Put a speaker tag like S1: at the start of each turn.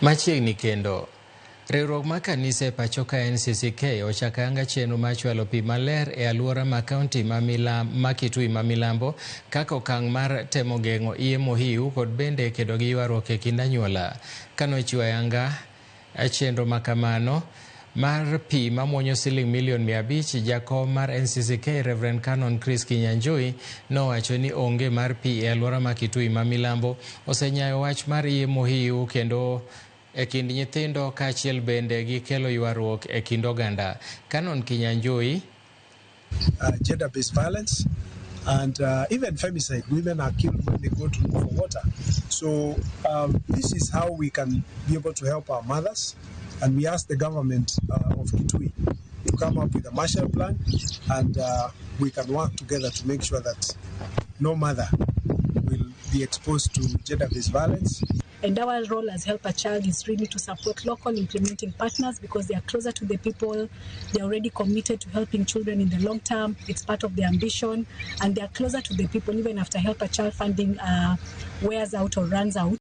S1: Machiegni kendo, Riwruoge mar kanisa e pacho ka NCCK ochako anga chenro mar chwalo pi maler e alwora ma kaunti ma Kitui ma milambo kaka okang' mar temo geng'o ohiu kod bende kedo gi ywaruok e kind anyuola. Kanochiwo ayanga chenro makamano mar pi mamuonyo siling milion 500, jakom mar NCCK Reverend Canon Chris Kinyanjui nowacho ni onge mar pi e alwora ma Kitui ma milambo osenyayo wach mar ohiu kendo e kind nyithindo kaachiel bende gi kelo ywaruok e kind oganda. Canon Kinyanjui,
S2: gender-based violence and even femicide. Women are killed when they go to look for water. So this is how we can be able to help our mothers, and we ask the government of Kitui to come up with a Marshall Plan, and we can work together to make sure that no mother will be exposed to gender-based violence.
S3: And our role as Help a Child is really to support local implementing partners because they are closer to the people. They are already committed to helping children in the long term. It's part of their ambition, and they are closer to the people even after Help a Child funding wears out or runs out.